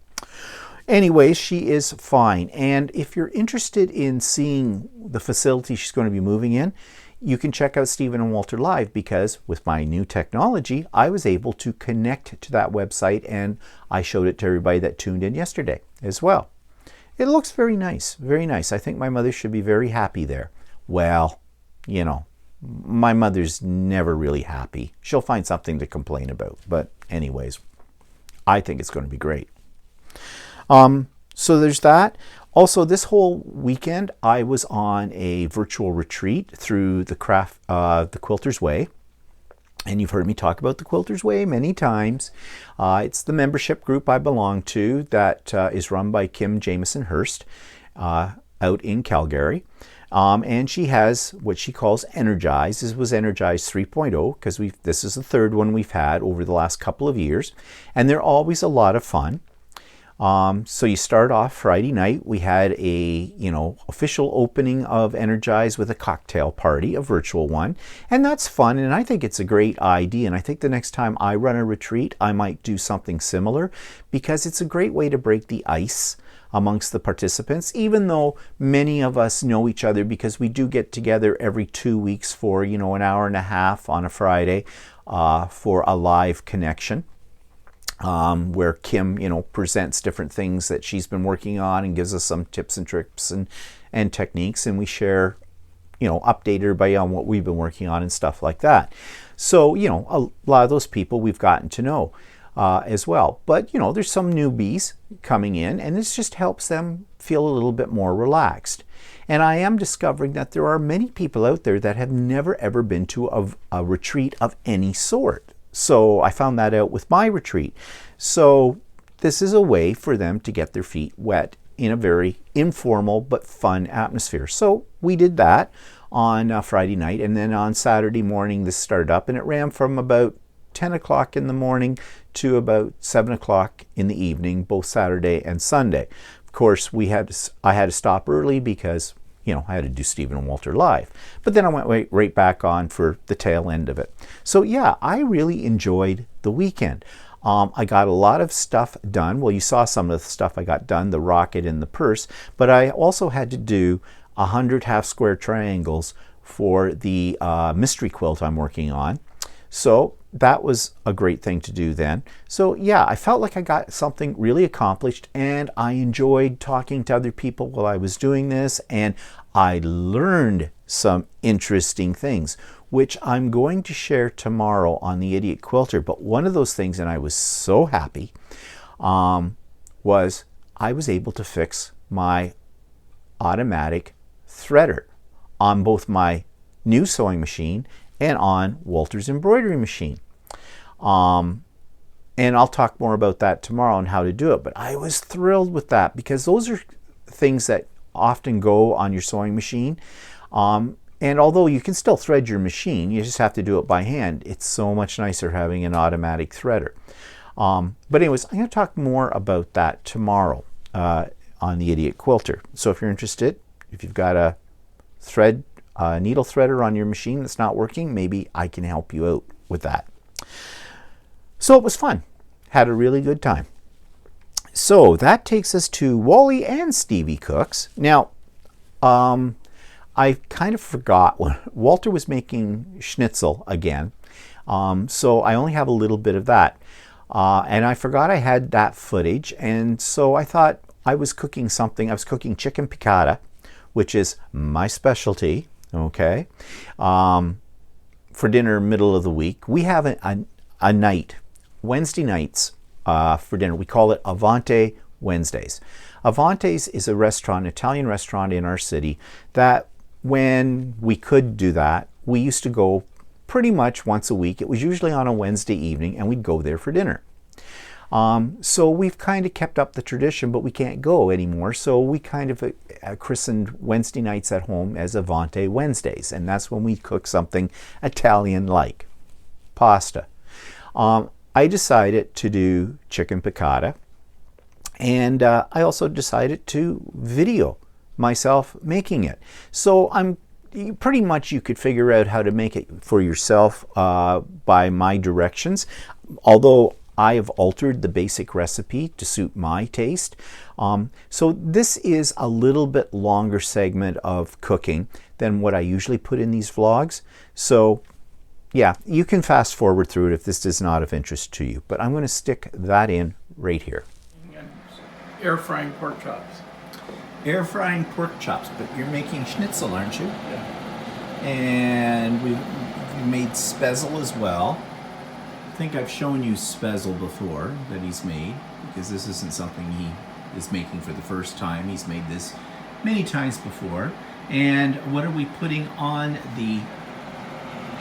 Anyway, she is fine. And if you're interested in seeing the facility she's going to be moving in, you can check out Stephen and Walter Live because with my new technology, I was able to connect to that website and I showed it to everybody that tuned in yesterday as well. It looks very nice, very nice. I think my mother should be very happy there. Well, you know, my mother's never really happy. She'll find something to complain about. But anyways, I think it's going to be great. So there's that. Also, this whole weekend, I was on a virtual retreat through the Quilter's Way. And you've heard me talk about the Quilter's Way many times. It's the membership group I belong to that is run by Kim Jameson Hurst out in Calgary. And she has what she calls Energize. This was Energize 3.0 because this is the third one we've had over the last couple of years. And they're always a lot of fun. So you start off Friday night. We had a, official opening of Energize with a cocktail party, a virtual one. And that's fun. And I think it's a great idea. And I think the next time I run a retreat, I might do something similar because it's a great way to break the ice amongst the participants, even though many of us know each other because we do get together every 2 weeks for, an hour and a half on a Friday for a live connection. Where Kim, presents different things that she's been working on and gives us some tips and tricks and techniques, and we share, update everybody on what we've been working on and stuff like that. So, a lot of those people we've gotten to know as well. But, there's some newbies coming in, and this just helps them feel a little bit more relaxed. And I am discovering that there are many people out there that have never ever been to a retreat of any sort. So I found that out with my retreat. So this is a way for them to get their feet wet in a very informal but fun atmosphere. So we did that on Friday night, and then on Saturday morning this started up, and it ran from about 10 o'clock in the morning to about 7 o'clock in the evening, both Saturday and Sunday. Of course, I had to stop early because you know, I had to do Stephen and Walter live. But then I went right back on for the tail end of it. So yeah, I really enjoyed the weekend. I got a lot of stuff done. Well, you saw some of the stuff I got done, the rocket and the purse, but I also had to do 100 half square triangles for the mystery quilt I'm working on. So that was a great thing to do then. So yeah, I felt like I got something really accomplished, and I enjoyed talking to other people while I was doing this, and I learned some interesting things, which I'm going to share tomorrow on the Idiot Quilter. But one of those things, and I was so happy, was I was able to fix my automatic threader on both my new sewing machine and on Walter's embroidery machine. And I'll talk more about that tomorrow and how to do it. But I was thrilled with that, because those are things that often go on your sewing machine. And although you can still thread your machine, you just have to do it by hand. It's so much nicer having an automatic threader. But anyways, I'm going to talk more about that tomorrow on the Idiot Quilter. So if you're interested, if you've got a needle threader on your machine that's not working, maybe I can help you out with that. So it was fun. Had a really good time. So that takes us to Wally and Stevie Cooks. Now, I kind of forgot when Walter was making schnitzel again. So I only have a little bit of that. And I forgot I had that footage. And so I thought I was cooking something. I was cooking chicken piccata, which is my specialty. Okay. For dinner, middle of the week. We have a night, Wednesday nights for dinner. We call it Avante Wednesdays. Avante's is a restaurant, Italian restaurant in our city, that when we could do that, we used to go pretty much once a week. It was usually on a Wednesday evening, and we'd go there for dinner. So we've kind of kept up the tradition, but we can't go anymore. So we kind of christened Wednesday nights at home as Avante Wednesdays, and that's when we cook something Italian-like, pasta. I decided to do chicken piccata, and I also decided to video myself making it. So pretty much you could figure out how to make it for yourself by my directions, although I have altered the basic recipe to suit my taste. So this is a little bit longer segment of cooking than what I usually put in these vlogs. So yeah, you can fast forward through it if this is not of interest to you, but I'm going to stick that in right here. Air frying pork chops. Air frying pork chops, but you're making schnitzel, aren't you? Yeah. And we made spezzle as well. I think I've shown you spezzle before that he's made, because this isn't something he is making for the first time. He's made this many times before. And what are we putting on the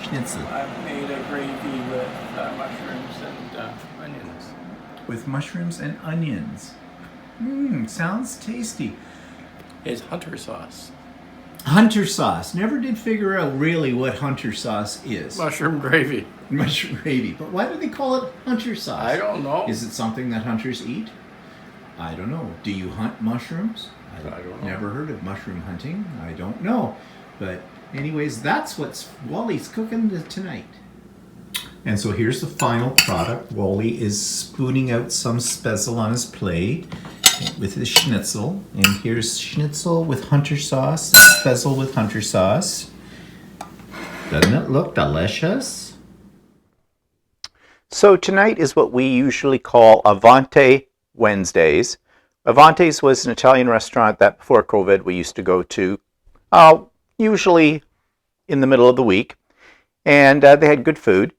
schnitzel? I've made a gravy with mushrooms and onions. With mushrooms and onions. Sounds tasty. It's hunter sauce. Hunter sauce. Never did figure out really what hunter sauce is. Mushroom gravy. Mushroom gravy. But why do they call it hunter sauce? I don't know. Is it something that hunters eat? I don't know. Do you hunt mushrooms? I don't know. Never heard of mushroom hunting. I don't know. But anyways, that's what Wally's cooking tonight. And so here's the final product. Wally is spooning out some spezzle on his plate with his schnitzel. And here's schnitzel with hunter sauce, spezzle with hunter sauce. Doesn't it look delicious? So tonight is what we usually call Avante Wednesdays. Avante's was an Italian restaurant that before COVID we used to go to, usually in the middle of the week. And they had good food.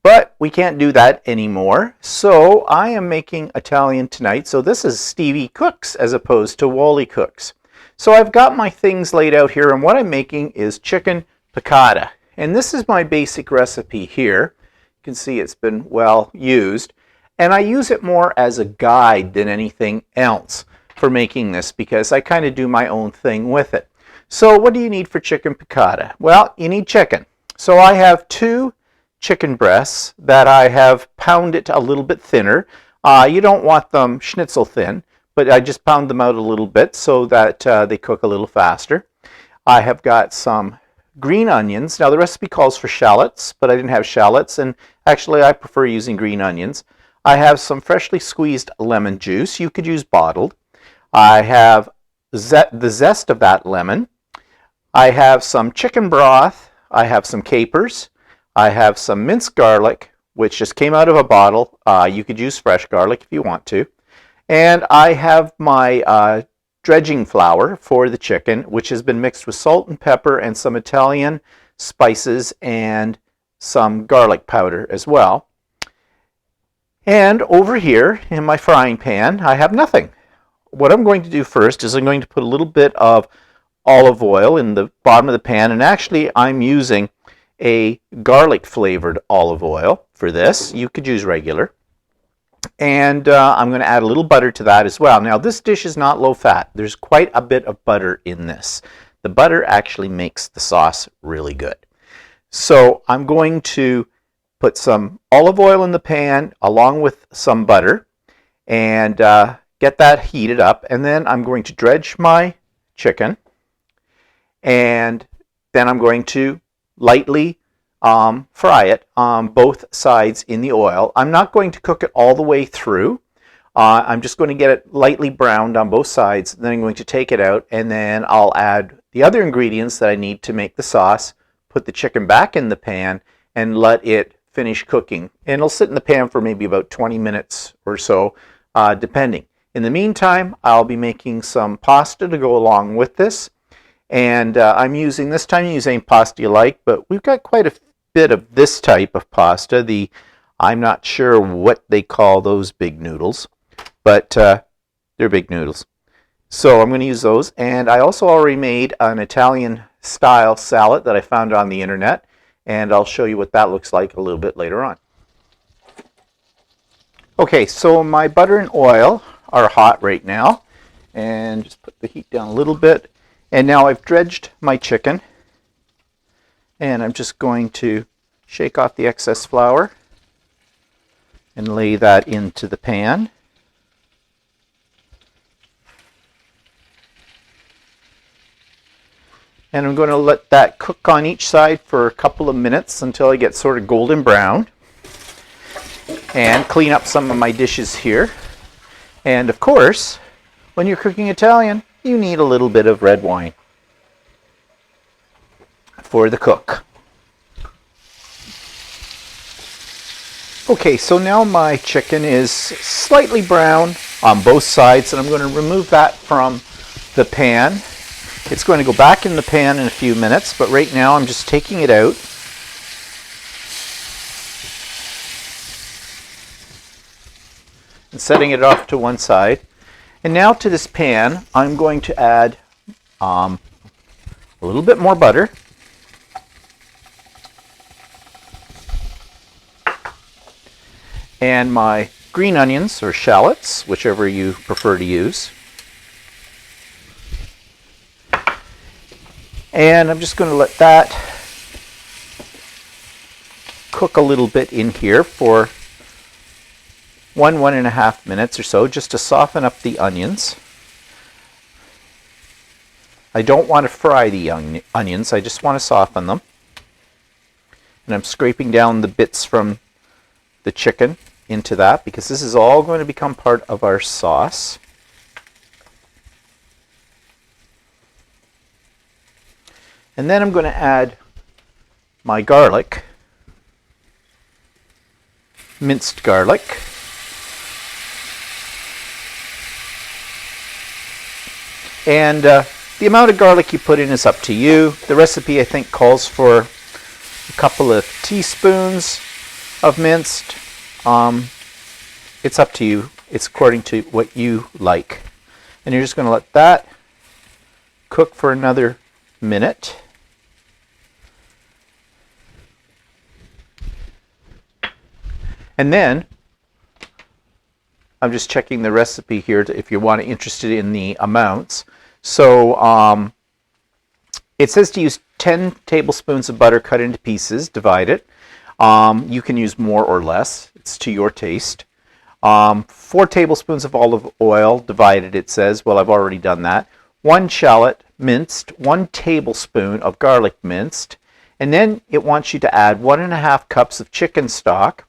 But we can't do that anymore, so I am making Italian tonight. So this is Stevie Cooks as opposed to Wally Cooks. So I've got my things laid out here, and what I'm making is chicken piccata. And this is my basic recipe here. You can see it's been well used. And I use it more as a guide than anything else for making this, because I kind of do my own thing with it. So what do you need for chicken piccata? Well, you need chicken. So I have 2 chicken breasts that I have pounded a little bit thinner. You don't want them schnitzel thin, but I just pound them out a little bit so that they cook a little faster. I have got some green onions. Now the recipe calls for shallots, but I didn't have shallots, and actually I prefer using green onions. I have some freshly squeezed lemon juice. You could use bottled. I have the zest of that lemon. I have some chicken broth. I have some capers. I have some minced garlic, which just came out of a bottle. You could use fresh garlic if you want to. And I have my dredging flour for the chicken, which has been mixed with salt and pepper and some Italian spices and some garlic powder as well. And over here in my frying pan, I have nothing. What I'm going to do first is I'm going to put a little bit of olive oil in the bottom of the pan, and actually I'm using a garlic flavored olive oil for this. You could use regular. And I'm going to add a little butter to that as well. Now this dish is not low fat. There's quite a bit of butter in this. The butter actually makes the sauce really good. So I'm going to put some olive oil in the pan along with some butter and get that heated up. And then I'm going to dredge my chicken, and then I'm going to lightly fry it on both sides in the oil. I'm not going to cook it all the way through. I'm just going to get it lightly browned on both sides. Then I'm going to take it out, and then I'll add the other ingredients that I need to make the sauce, put the chicken back in the pan, and let it finish cooking. And it'll sit in the pan for maybe about 20 minutes or so, depending. In the meantime, I'll be making some pasta to go along with this. And I'm using, this time use any pasta you like, but we've got quite a bit of this type of pasta. I'm not sure what they call those big noodles, but they're big noodles. So I'm going to use those. And I also already made an Italian style salad that I found on the internet, and I'll show you what that looks like a little bit later on. Okay, so my butter and oil are hot right now, and just put the heat down a little bit. And now I've dredged my chicken, and I'm just going to shake off the excess flour and lay that into the pan. And I'm going to let that cook on each side for a couple of minutes until I get sort of golden brown, and clean up some of my dishes here. And of course, when you're cooking Italian, you need a little bit of red wine for the cook. Okay, so now my chicken is slightly brown on both sides, and I'm going to remove that from the pan. It's going to go back in the pan in a few minutes, but right now I'm just taking it out. And setting it off to one side. And now to this pan, I'm going to add a little bit more butter. And my green onions or shallots, whichever you prefer to use. And I'm just going to let that cook a little bit in here for 1.5 minutes or so, just to soften up the onions. I don't want to fry the onions, I just want to soften them. And I'm scraping down the bits from the chicken into that, because this is all going to become part of our sauce. And then I'm going to add my garlic, minced garlic. And the amount of garlic you put in is up to you. The recipe, I think, calls for a couple of teaspoons of minced. It's up to you. It's according to what you like. And you're just going to let that cook for another minute. And then I'm just checking the recipe here if you want to interested in the amounts. So it says to use 10 tablespoons of butter cut into pieces, divide it. You can use more or less. It's to your taste. 4 tablespoons of olive oil, divided, it says. Well, I've already done that. 1 shallot minced, 1 tablespoon of garlic minced, and then it wants you to add 1.5 cups of chicken stock.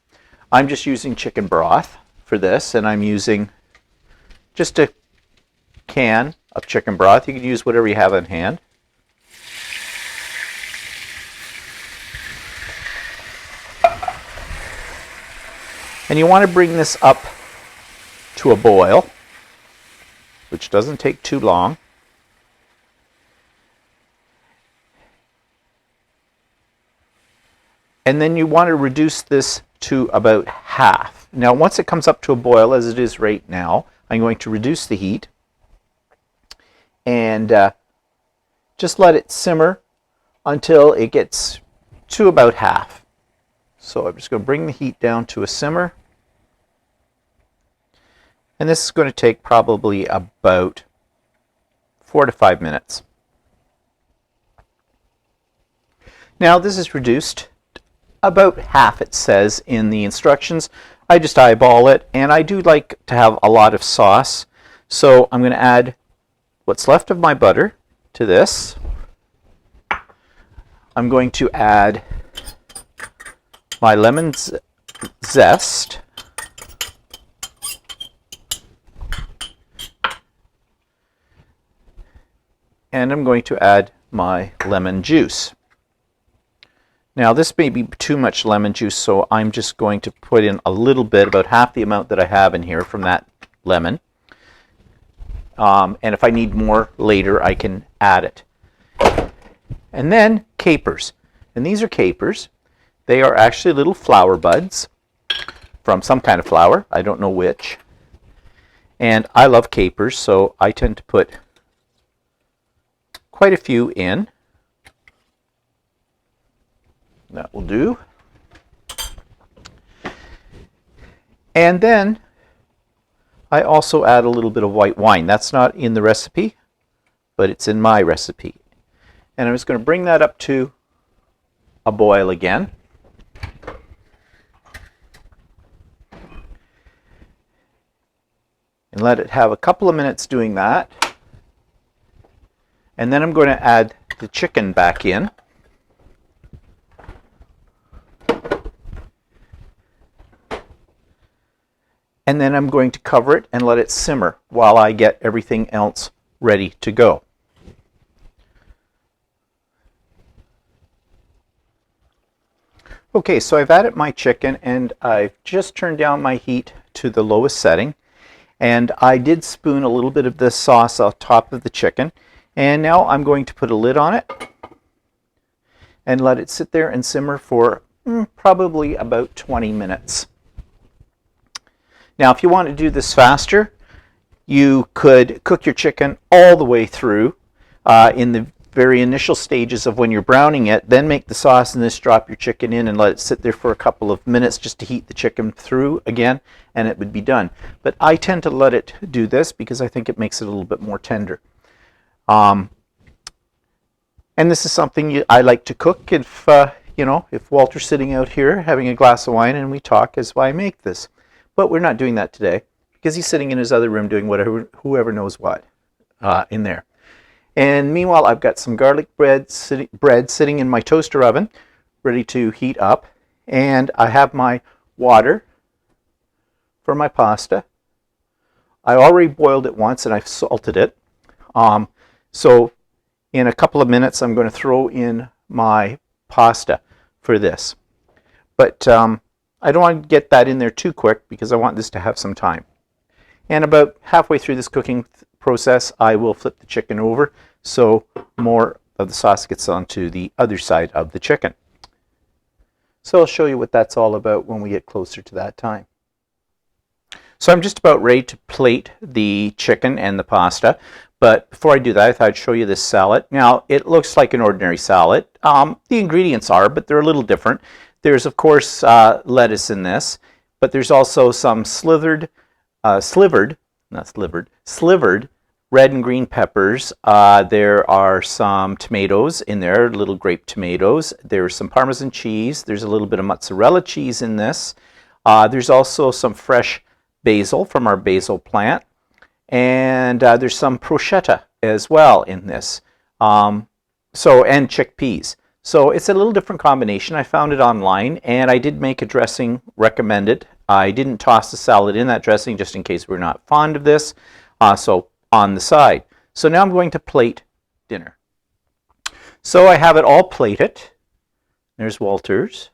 I'm just using chicken broth for this, and I'm using just a can of chicken broth. You can use whatever you have on hand. And you want to bring this up to a boil, which doesn't take too long. And then you want to reduce this to about half. Now, once it comes up to a boil, as it is right now, I'm going to reduce the heat and just let it simmer until it gets to about half. So I'm just going to bring the heat down to a simmer. And this is going to take probably about 4 to 5 minutes. Now this is reduced about half, it says in the instructions. I just eyeball it, and I do like to have a lot of sauce. So I'm going to add what's left of my butter to this. I'm going to add my lemon zest. And I'm going to add my lemon juice. Now this may be too much lemon juice, so I'm just going to put in a little bit, about half the amount that I have in here from that lemon. And if I need more later, I can add it. And then capers. And these are capers. They are actually little flower buds from some kind of flower. I don't know which. And I love capers, so I tend to put quite a few in. That will do. And then I also add a little bit of white wine. That's not in the recipe, but it's in my recipe. And I'm just going to bring that up to a boil again. And let it have a couple of minutes doing that. And then I'm going to add the chicken back in. And then I'm going to cover it and let it simmer while I get everything else ready to go. Okay, so I've added my chicken and I've just turned down my heat to the lowest setting. And I did spoon a little bit of this sauce on top of the chicken. And now I'm going to put a lid on it and let it sit there and simmer for probably about 20 minutes. Now, if you want to do this faster, you could cook your chicken all the way through in the very initial stages of when you're browning it, then make the sauce and just drop your chicken in and let it sit there for a couple of minutes just to heat the chicken through again, and it would be done. But I tend to let it do this because I think it makes it a little bit more tender. And this is something I like to cook if, if Walter's sitting out here having a glass of wine and we talk as I make this. But we're not doing that today because he's sitting in his other room doing whatever, whoever knows what in there. And meanwhile, I've got some garlic bread sitting in my toaster oven, ready to heat up. And I have my water for my pasta. I already boiled it once and I've salted it. So in a couple of minutes, I'm going to throw in my pasta for this. But I don't want to get that in there too quick because I want this to have some time. And about halfway through this cooking process, I will flip the chicken over so more of the sauce gets onto the other side of the chicken. So I'll show you what that's all about when we get closer to that time. So I'm just about ready to plate the chicken and the pasta. But before I do that, I thought I'd show you this salad. Now, it looks like an ordinary salad. The ingredients are, but they're a little different. There's, of course, lettuce in this, but there's also some slivered red and green peppers. There are some tomatoes in there, little grape tomatoes. There's some Parmesan cheese. There's a little bit of mozzarella cheese in this. There's also some fresh basil from our basil plant. And there's some prosciutto as well in this. And chickpeas. So it's a little different combination. I found it online, and I did make a dressing recommended. I didn't toss the salad in that dressing just in case we're not fond of this. So on the side. So now I'm going to plate dinner. So I have it all plated. There's Walter's,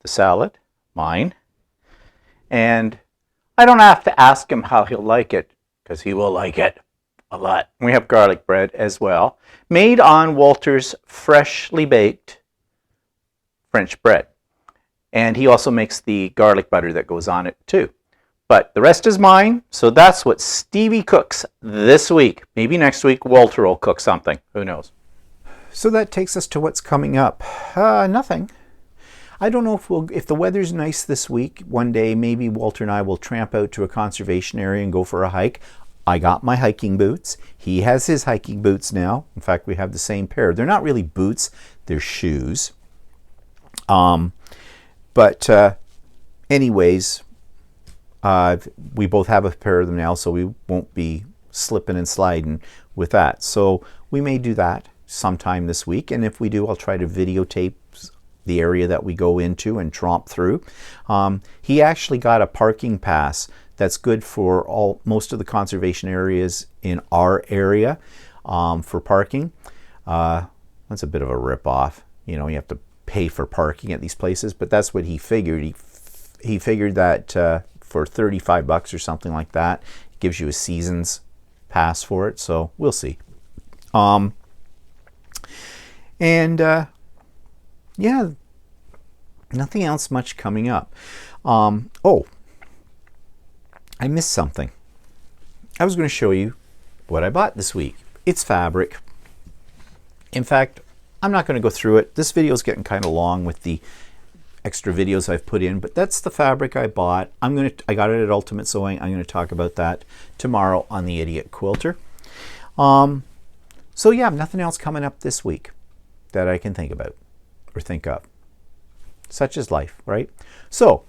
the salad, mine. And I don't have to ask him how he'll like it, because he will like it a lot. We have garlic bread as well, made on Walter's freshly baked French bread. And he also makes the garlic butter that goes on it too. But the rest is mine, so that's what Stevie cooks this week. Maybe next week Walter will cook something. Who knows? So that takes us to what's coming up. Nothing. I don't know if the weather's nice this week. One day, maybe Walter and I will tramp out to a conservation area and go for a hike. I got my hiking boots. He has his hiking boots now. In fact, we have the same pair. They're not really boots. They're shoes. Anyways, we both have a pair of them now, so we won't be slipping and sliding with that. So we may do that sometime this week, and if we do, I'll try to videotape the area that we go into and tromp through. He actually got a parking pass that's good for most of the conservation areas in our area for parking. That's a bit of a rip-off. You know, you have to pay for parking at these places, but that's what he figured. He figured that for $35 or something like that, it gives you a season's pass for it, so we'll see. Yeah, nothing else much coming up. Oh, I missed something. I was going to show you what I bought this week. It's fabric. In fact, I'm not going to go through it. This video is getting kind of long with the extra videos I've put in, but that's the fabric I bought. I got it at Ultimate Sewing. I'm going to talk about that tomorrow on the Idiot Quilter. So yeah, nothing else coming up this week that I can think about or think of. Such is life, right? So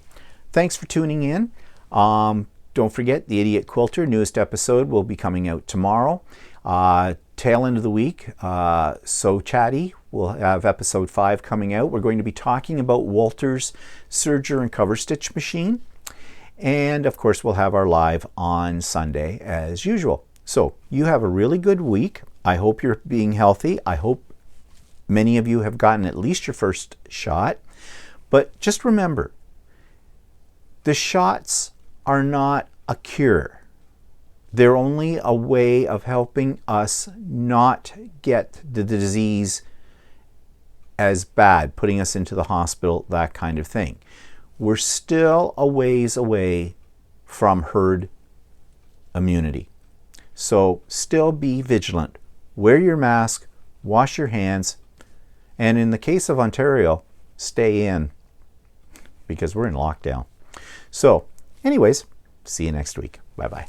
thanks for tuning in. Don't forget, the Idiot Quilter newest episode will be coming out tomorrow. Tail end of the week, So Chatty will have episode 5 coming out. We're going to be talking about Walter's serger and cover stitch machine. And of course, we'll have our live on Sunday as usual. So you have a really good week. I hope you're being healthy. I hope many of you have gotten at least your first shot. But just remember, the shots are not a cure. They're only a way of helping us not get the disease as bad, putting us into the hospital, that kind of thing. We're still a ways away from herd immunity. So still be vigilant. Wear your mask, wash your hands, and in the case of Ontario, stay in, because we're in lockdown. So anyways, see you next week. Bye-bye.